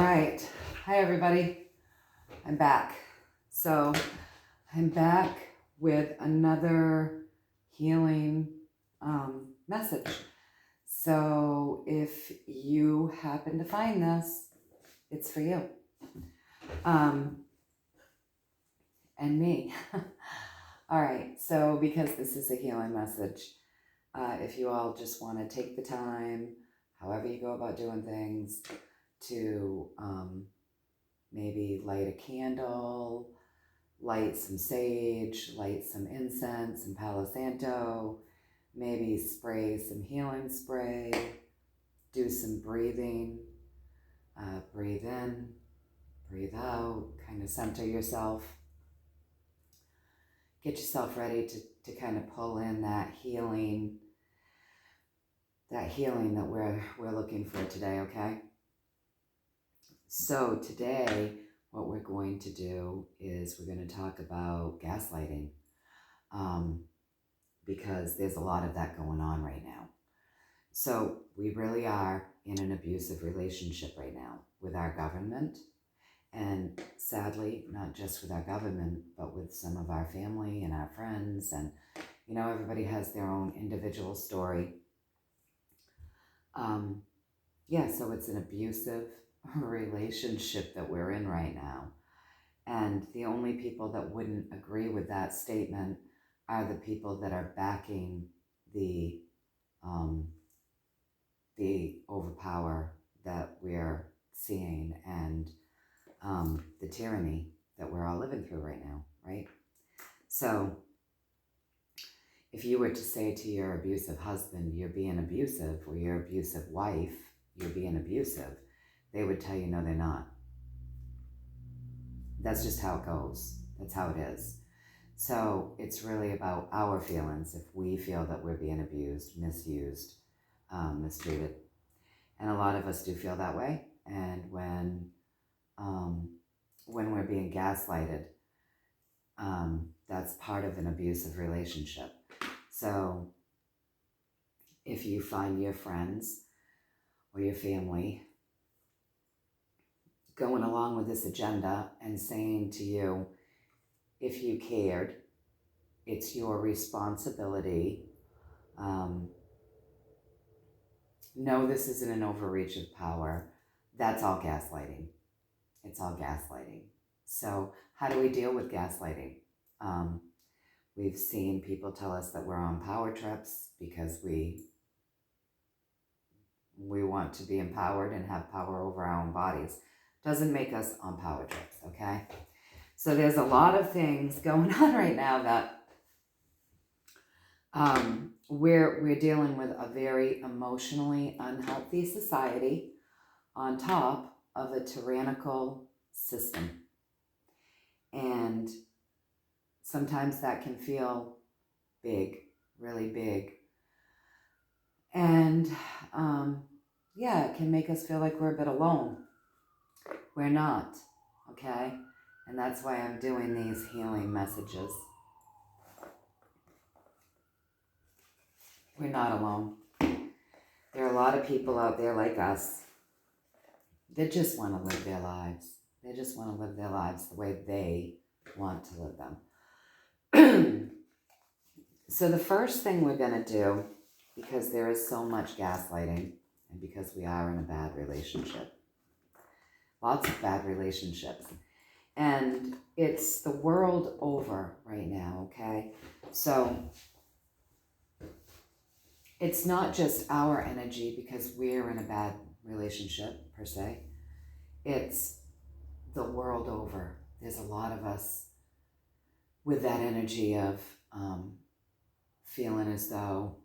right. Hi, everybody. I'm back. So I'm back with another healing message. So if you happen to find this, it's for you. And me. All right. So because this is a healing message, if you all just want to take the time, however you go about doing things, to maybe light a candle, light some sage, light some incense and Palo Santo, maybe spray some healing spray, do some breathing, breathe in, breathe out, kind of center yourself. Get yourself ready to kind of pull in that healing that we're looking for today, okay? So today, what we're going to do is we're going to talk about gaslighting, because there's a lot of that going on right now. So we really are in an abusive relationship right now with our government, and sadly, not just with our government, but with some of our family and our friends, and everybody has their own individual story. So it's an abusive relationship that we're in right now. And the only people that wouldn't agree with that statement are the people that are backing the overpower that we're seeing, and the tyranny that we're all living through right now, right? So if you were to say to your abusive husband, you're being abusive, or your abusive wife, you're being abusive, they would tell you, no, they're not. That's just how it goes. That's how it is. So it's really about our feelings if we feel that we're being abused, misused, mistreated. And a lot of us do feel that way. And when we're being gaslighted, that's part of an abusive relationship. So if you find your friends or your family going along with this agenda and saying to you, if you cared, it's your responsibility. No, this isn't an overreach of power. That's all gaslighting. It's all gaslighting. So how do we deal with gaslighting? We've seen people tell us that we're on power trips because we want to be empowered and have power over our own bodies. Doesn't make us on power trips, okay? So there's a lot of things going on right now that we're dealing with a very emotionally unhealthy society on top of a tyrannical system. And sometimes that can feel big, really big. And it can make us feel like we're a bit alone. We're not, okay? And that's why I'm doing these healing messages. We're not alone. There are a lot of people out there like us that just want to live their lives. They just want to live their lives the way they want to live them. So the first thing we're going to do, because there is so much gaslighting, and because we are in a bad relationship, lots of bad relationships, and it's the world over right now, okay? So it's not just our energy because we're in a bad relationship, per se. It's the world over. There's a lot of us with that energy of feeling as though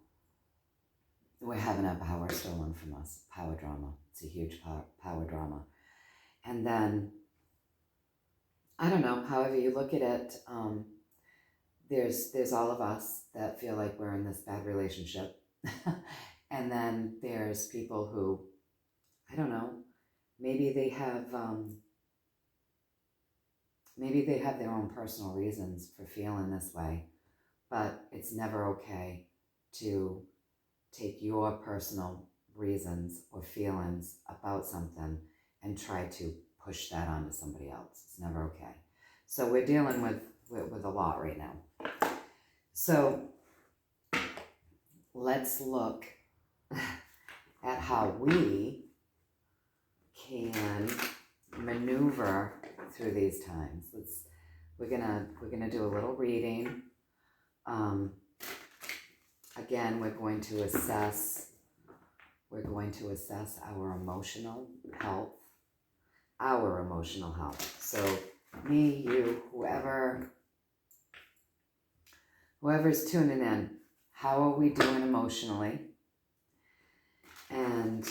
we're having our power stolen from us. Power drama. It's a huge power drama. And then, I don't know, however you look at it, there's all of us that feel like we're in this bad relationship. And then there's people who, I don't know, maybe they have their own personal reasons for feeling this way, but it's never okay to take your personal reasons or feelings about something and try to push that onto somebody else. It's never okay. So we're dealing with a lot right now. So let's look at how we can maneuver through these times. We're gonna do a little reading. Again, we're going to assess our emotional health. So me, you, whoever's tuning in, how are we doing emotionally? And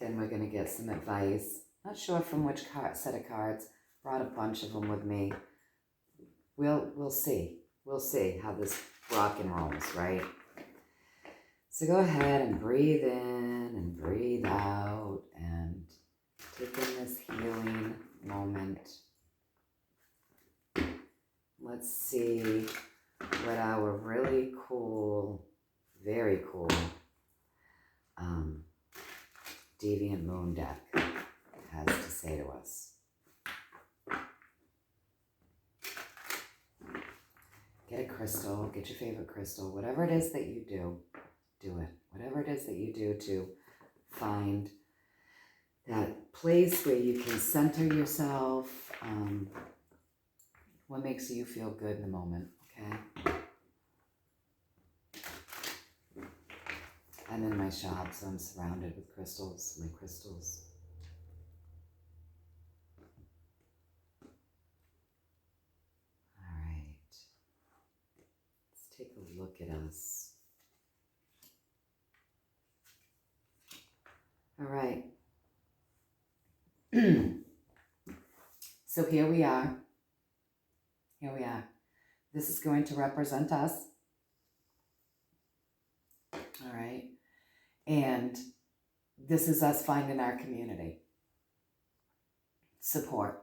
then we're gonna get some advice. Not sure from which set of cards. Brought a bunch of them with me. We'll see. We'll see how this rock and rolls, right? So go ahead and breathe in and breathe out and take in this healing moment. Let's see what our really cool, very cool Deviant Moon deck has to say to us. Get a crystal, get your favorite crystal, whatever it is that you do it. Whatever it is that you do to find that place where you can center yourself, what makes you feel good in the moment, okay? I'm in my shop, so I'm surrounded with crystals, my crystals. All right. Let's take a look at us. All right. So here we are. This is going to represent us. All right. And this is us finding our community. Support.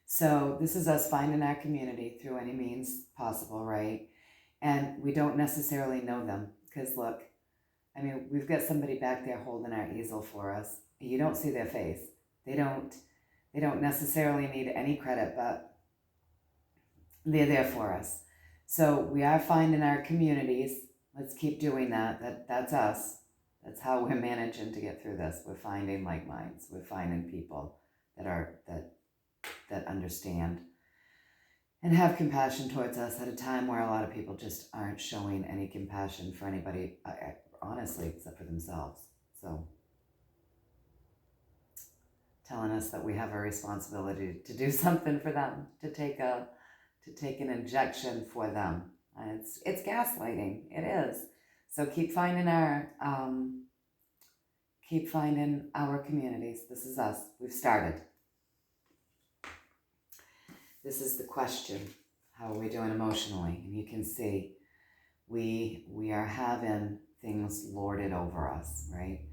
So this is us finding our community through any means possible, right? And we don't necessarily know them because look, I mean, we've got somebody back there holding our easel for us. You don't see their face. They don't necessarily need any credit, but they're there for us. So we are finding our communities. Let's keep doing that. That's us. That's how we're managing to get through this. We're finding like minds. We're finding people that understand and have compassion towards us at a time where a lot of people just aren't showing any compassion for anybody, honestly, except for themselves. So telling us that we have a responsibility to do something for them, to take an injection for them. It's gaslighting. It is. So keep finding our communities. This is us. We've started. This is the question. How are we doing emotionally? And you can see we are having things lorded over us, right?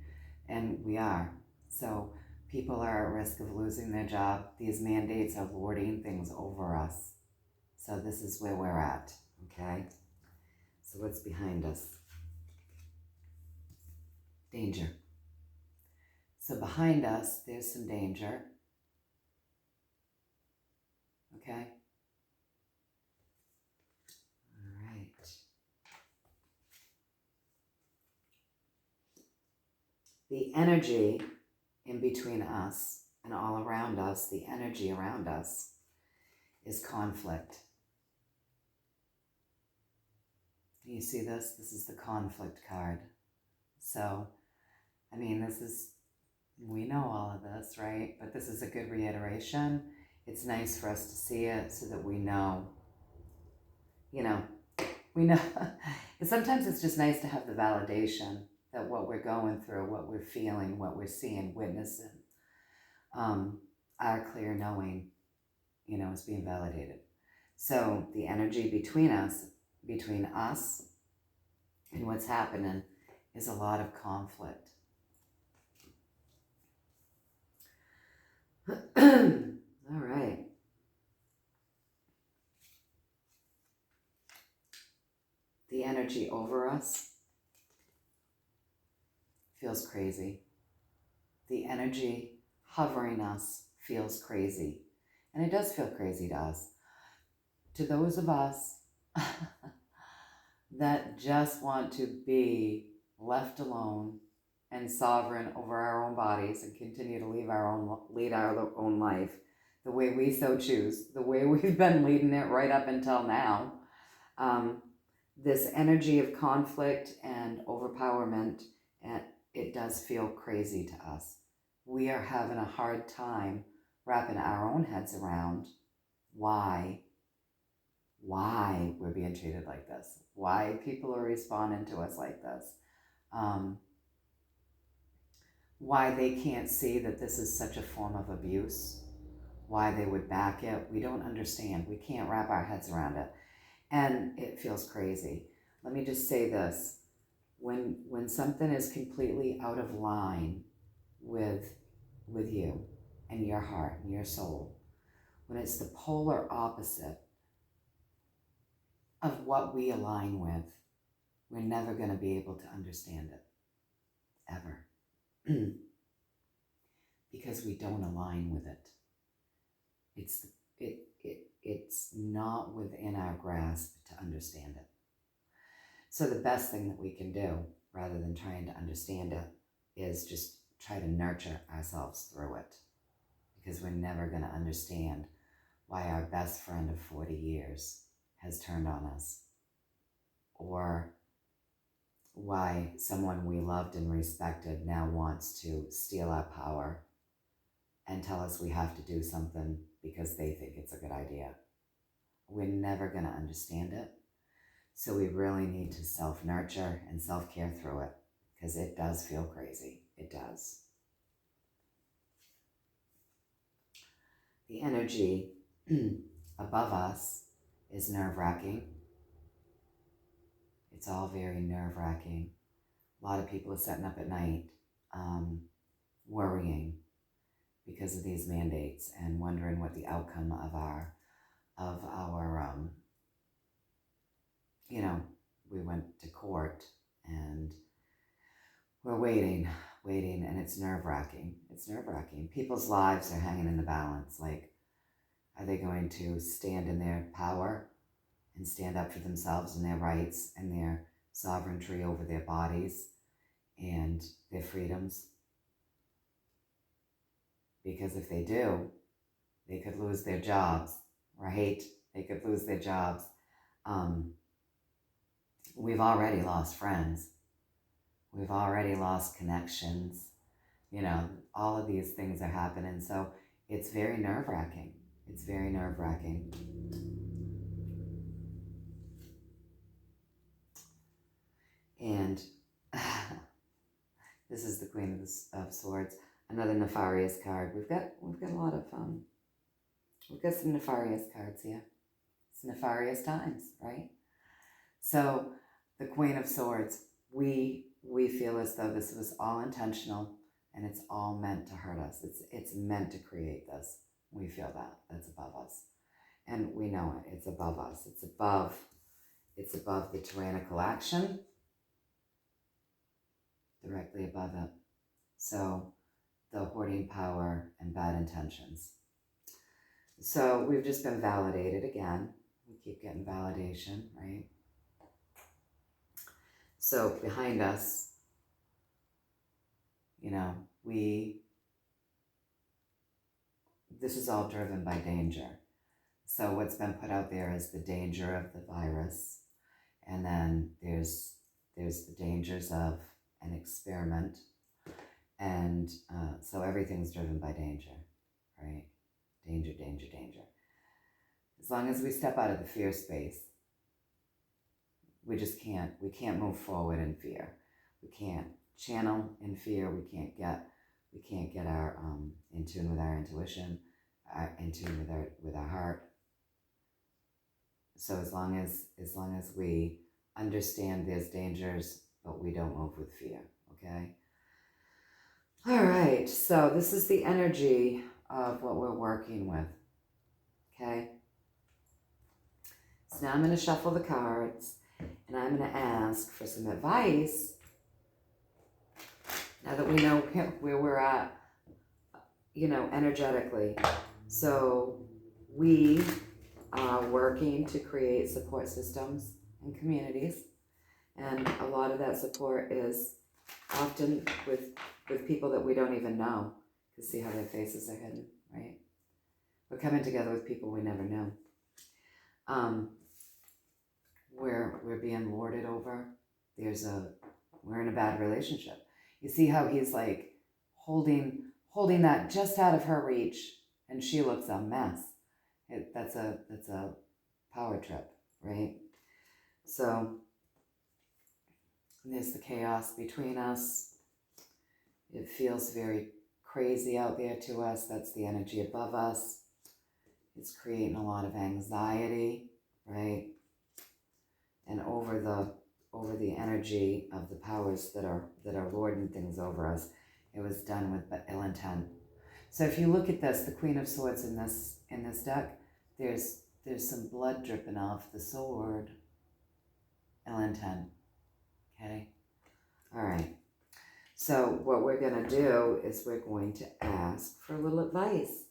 And we are. So people are at risk of losing their job. These mandates are lording things over us. So this is where we're at, okay? So what's behind us? Danger. So behind us, there's some danger. Okay? All right. The energy in between us and all around us, the energy around us, is conflict. You see this? This is the conflict card. So, I mean, we know all of this, right? But this is a good reiteration. It's nice for us to see it so that we know. Sometimes it's just nice to have the validation that what we're going through, what we're feeling, what we're seeing, witnessing, our clear knowing, is being validated. So the energy between us and what's happening is a lot of conflict. All right. The energy over us feels crazy. The energy hovering us feels crazy. And it does feel crazy to us. To those of us that just want to be left alone and sovereign over our own bodies and continue to lead our own life the way we so choose, the way we've been leading it right up until now. This energy of conflict and overpowerment, and it does feel crazy to us. We are having a hard time wrapping our own heads around why we're being treated like this, why people are responding to us like this, why they can't see that this is such a form of abuse, why they would back it. We don't understand. We can't wrap our heads around it. And it feels crazy. Let me just say this. When something is completely out of line with you and your heart and your soul, when it's the polar opposite of what we align with, we're never going to be able to understand it, ever. Because we don't align with it. It's not within our grasp to understand it. So the best thing that we can do, rather than trying to understand it, is just try to nurture ourselves through it. Because we're never going to understand why our best friend of 40 years has turned on us, or why someone we loved and respected now wants to steal our power and tell us we have to do something because they think it's a good idea. We're never going to understand it. So we really need to self-nurture and self-care through it, because it does feel crazy. It does. The energy above us is nerve-wracking. It's all very nerve-wracking. A lot of people are sitting up at night worrying because of these mandates and wondering what the outcome of our we went to court and we're waiting, and it's nerve-wracking. It's nerve-wracking. People's lives are hanging in the balance. Like, are they going to stand in their power and stand up for themselves and their rights and their sovereignty over their bodies and their freedoms? Because if they do, they could lose their jobs, right? They could lose their jobs. We've already lost friends. We've already lost connections. All of these things are happening. So it's very nerve-wracking. It's very nerve-wracking. And this is the Queen of Swords, another nefarious card. We've got a lot of we've got some nefarious cards here. It's nefarious times, right? So the Queen of Swords, we feel as though this was all intentional and it's all meant to hurt us. It's meant to create this. We feel that. That's above us. And we know it. It's above us. It's above the tyrannical action. Directly above it. So the hoarding power and bad intentions. So we've just been validated again. We keep getting validation, right? So behind us, this is all driven by danger. So what's been put out there is the danger of the virus. And then there's the dangers of an experiment. And so everything's driven by danger, right? Danger, danger, danger. As long as we step out of the fear space, we can't move forward in fear. We can't channel in fear. We can't get our in tune with our intuition, in tune with our heart. So as long as we understand there's dangers, but we don't move with fear, okay? All right, so this is the energy of what we're working with, okay? So now I'm going to shuffle the cards, and I'm going to ask for some advice. Now that we know where we're at energetically. So we are working to create support systems and communities. And a lot of that support is often with people that we don't even know, to see how their faces are hidden, right? We're coming together with people we never knew. We're being lorded over. We're in a bad relationship. You see how he's like holding that just out of her reach, and she looks a mess. That's a power trip, right? So there's the chaos between us. It feels very crazy out there to us. That's the energy above us. It's creating a lot of anxiety, right? And over the energy of the powers that are lording things over us, it was done with ill intent. So if you look at this, the Queen of Swords in this deck, there's some blood dripping off the sword. Ill intent. Okay? All right. So what we're going to do is we're going to ask for a little advice.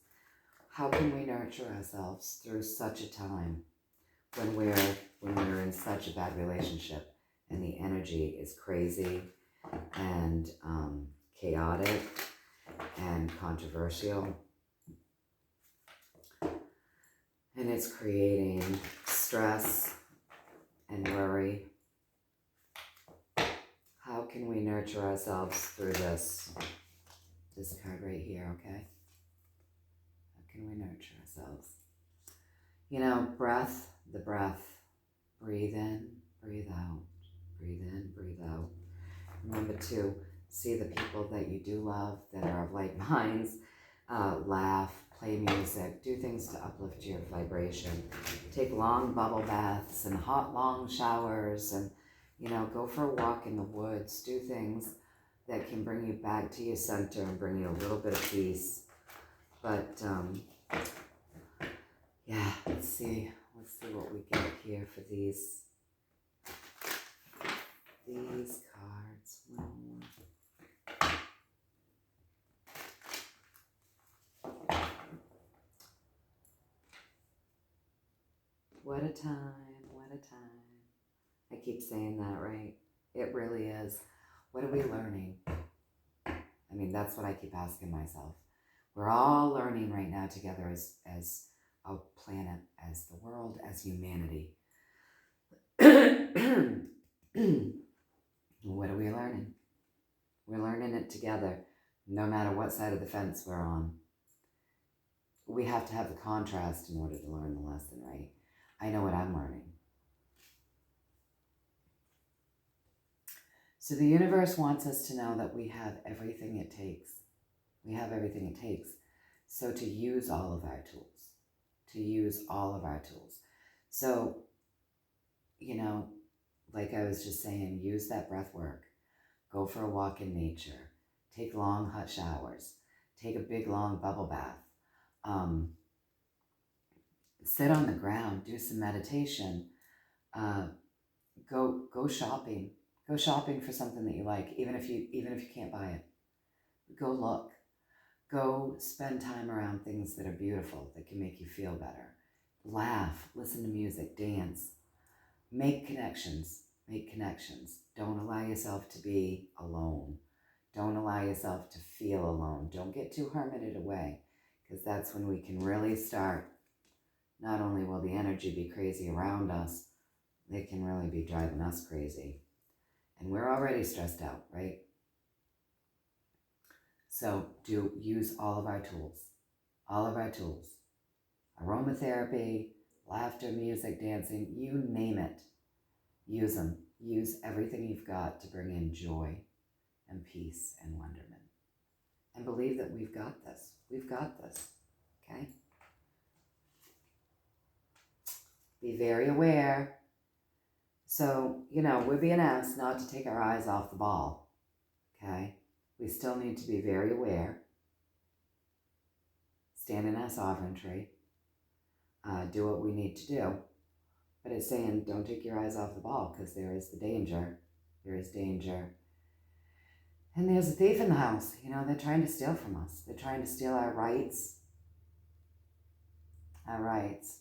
How can we nurture ourselves through such a time when we're in such a bad relationship and the energy is crazy and chaotic and controversial, and it's creating stress and worry? How can we nurture ourselves through this card right here, okay? How can we nurture ourselves? The breath. Breathe in, breathe out. Breathe in, breathe out. Remember to see the people that you do love that are of like minds. Laugh, play music, do things to uplift your vibration. Take long bubble baths and hot long showers, and go for a walk in the woods. Do things that can bring you back to your center and bring you a little bit of peace. But yeah, let's see what we get here for these cards. One more. What a time, what a time. I keep saying that, right? It really is. What are we learning? I mean, that's what I keep asking myself. We're all learning right now together as a planet, as the world, as humanity. What are we learning? We're learning it together, no matter what side of the fence we're on. We have to have the contrast in order to learn the lesson, right? I know what I'm learning. So the universe wants us to know that we have everything it takes. We have everything it takes. So to use all of our tools. So, like I was just saying, use that breath work. Go for a walk in nature. Take long hot showers. Take a big long bubble bath. Sit on the ground. Do some meditation. Go shopping. Go shopping for something that you like, even if you can't buy it. Go look. Go spend time around things that are beautiful, that can make you feel better. Laugh, listen to music, dance. Make connections. Don't allow yourself to be alone. Don't allow yourself to feel alone. Don't get too hermited away, because that's when we can really start. Not only will the energy be crazy around us, they can really be driving us crazy. And we're already stressed out, right? So use all of our tools. Aromatherapy, laughter, music, dancing, you name it. Use them. Use everything you've got to bring in joy and peace and wonderment. And believe that we've got this. Okay? Be very aware. So, we're being asked not to take our eyes off the ball. Okay? We still need to be very aware. Stand in our sovereignty. Do what we need to do. But it's saying don't take your eyes off the ball, because there is the danger. There is danger And there's a thief in the house. They're trying to steal from us. They're trying to steal our rights. Our rights.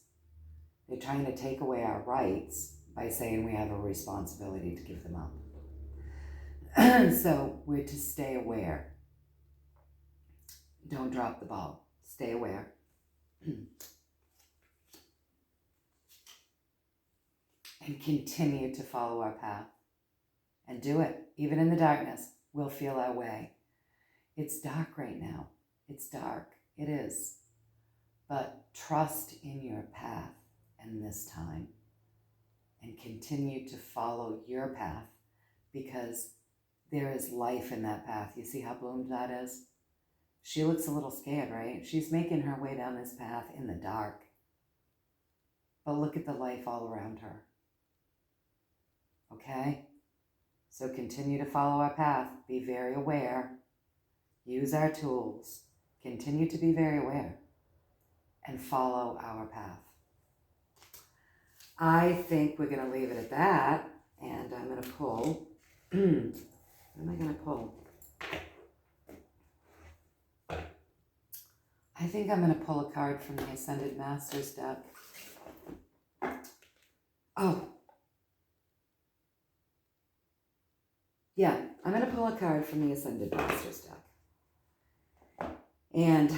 They're trying to take away our rights by saying we have a responsibility to give them up. So we're to stay aware. Don't drop the ball. Stay aware. And continue to follow our path. And do it. Even in the darkness, we'll feel our way. It's dark right now. It's dark. It is. But trust in your path and this time. And continue to follow your path, because there is life in that path. You see how bloomed that is? She looks a little scared, right? She's making her way down this path in the dark. But look at the life all around her. Okay? So continue to follow our path. Be very aware. Use our tools. Continue to be very aware. And follow our path. I think we're going to leave it at that. And I'm going to pull. What am I going to pull? I think I'm going to pull a card from the Ascended Masters deck. Oh. Yeah, I'm going to pull a card from the Ascended Masters deck. And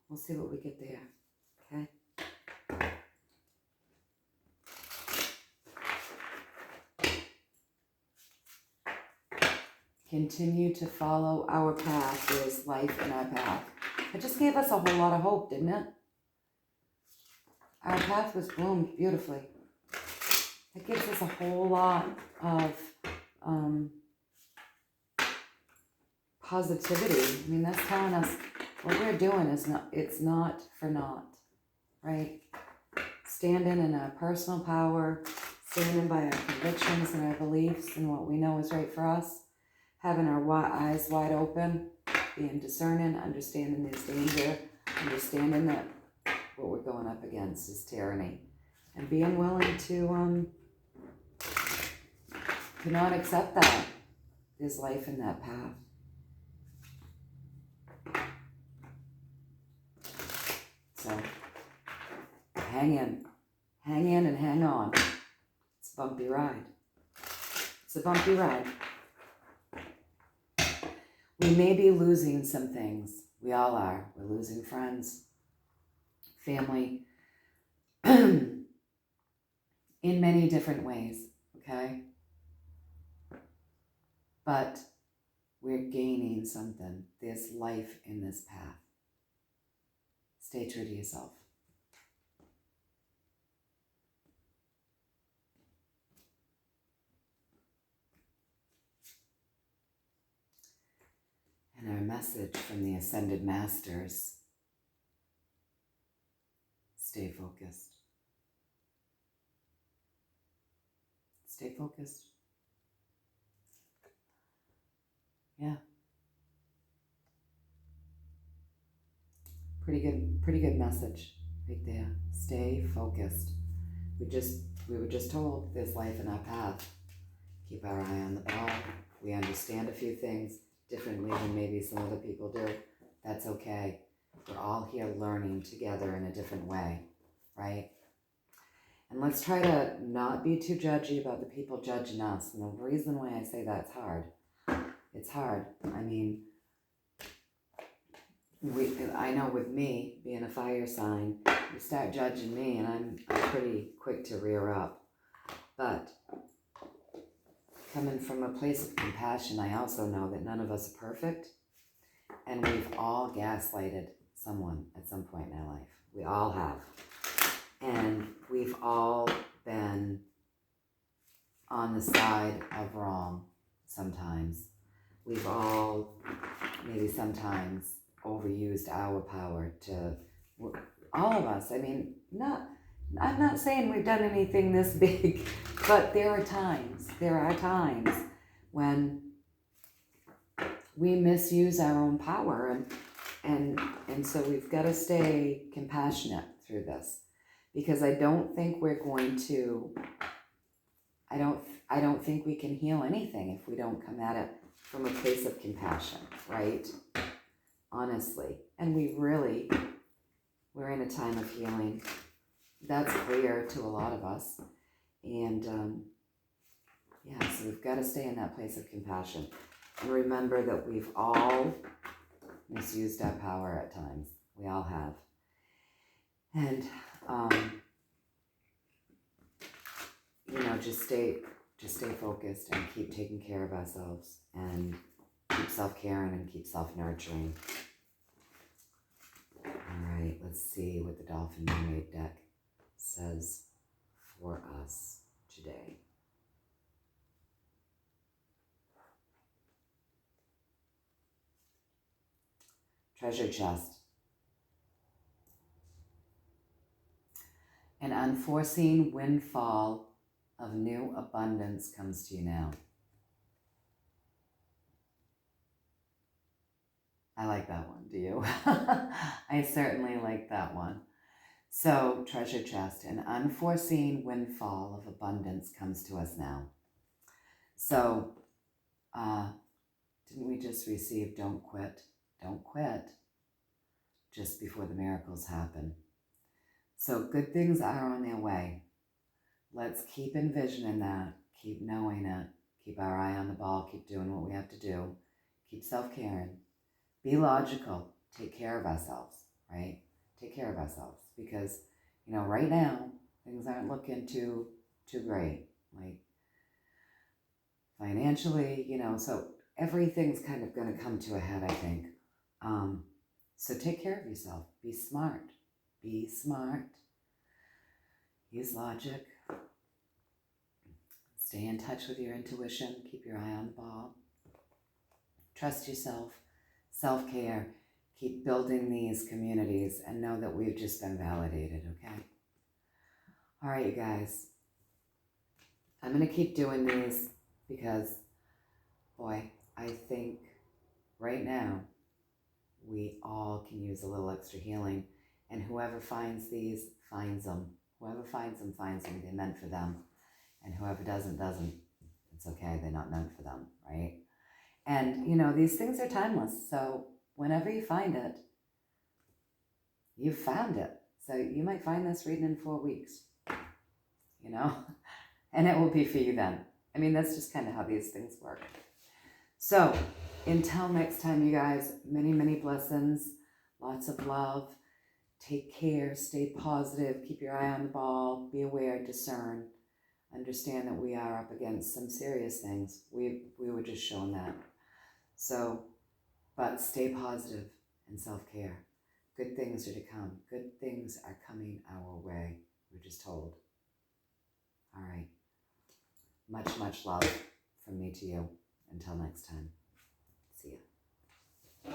we'll see what we get there. Okay? Continue to follow our path. There is life in our path. It just gave us a whole lot of hope, didn't it? Our path was bloomed beautifully. It gives us a whole lot of positivity. I mean, that's telling us what we're doing is it's not for naught, right? Standing in our personal power, standing by our convictions and our beliefs and what we know is right for us, having our eyes wide open, being discerning, understanding there's danger, understanding that what we're going up against is tyranny, and being willing to not accept that there's life in that path. So hang in and hang on. It's a bumpy ride. It's a bumpy ride. We may be losing some things. We all are. We're losing friends, family, in many different ways, okay? But we're gaining something. There's life in this path. Stay true to yourself. And our message from the Ascended Masters: stay focused. Stay focused. Yeah. Pretty good message right there. Stay focused. We were just told there's life in our path. Keep our eye on the ball. We understand a few things differently than maybe some other people do. That's okay. We're all here learning together in a different way, right? And let's try to not be too judgy about the people judging us. And the reason why I say that's hard, it's hard. I mean, I know with me, being a fire sign, you start judging me and I'm pretty quick to rear up. But coming from a place of compassion, I also know that none of us are perfect. And we've all gaslighted someone at some point in our life. We all have. And we've all been on the side of wrong sometimes. We've all, maybe sometimes, overused our power to, all of us. I mean, I'm not saying we've done anything this big, but there are times when we misuse our own power, and so we've got to stay compassionate through this, because I don't think we're going to I don't think we can heal anything if we don't come at it from a place of compassion, right? Honestly. And we're in a time of healing. That's clear to a lot of us. And yeah, so we've got to stay in that place of compassion. And remember that we've all misused our power at times. We all have. And, just stay focused and keep taking care of ourselves and keep self-caring and keep self-nurturing. All right, let's see what the Dolphin Mermaid deck says for us today. Treasure chest. An unforeseen windfall of new abundance comes to you now. I like that one, do you? I certainly like that one. So, treasure chest, an unforeseen windfall of abundance comes to us now. So, didn't we just receive don't quit just before the miracles happen? So good things are on their way. Let's keep envisioning that, keep knowing it, keep our eye on the ball, keep doing what we have to do, keep self-caring, be logical, take care of ourselves, right? Take care of ourselves because, right now, things aren't looking too great, like financially, so everything's kind of going to come to a head, I think. So take care of yourself, be smart, use logic, stay in touch with your intuition, keep your eye on the ball, trust yourself, self-care, keep building these communities and know that we've just been validated, okay? All right, you guys, I'm going to keep doing these because, boy, I think right now we all can use a little extra healing, and whoever finds these finds them. Whoever finds them, they're meant for them. And whoever doesn't. It's okay, they're not meant for them, right? And, these things are timeless. So whenever you find it, you've found it. So you might find this reading in 4 weeks, and it will be for you then. I mean, that's just kind of how these things work. So until next time, you guys, many, many blessings, lots of love. Take care, stay positive, keep your eye on the ball, be aware, discern. Understand that we are up against some serious things. We were just shown that. So, but stay positive and self-care. Good things are to come. Good things are coming our way. We're just told. All right. Much, much love from me to you. Until next time. See ya.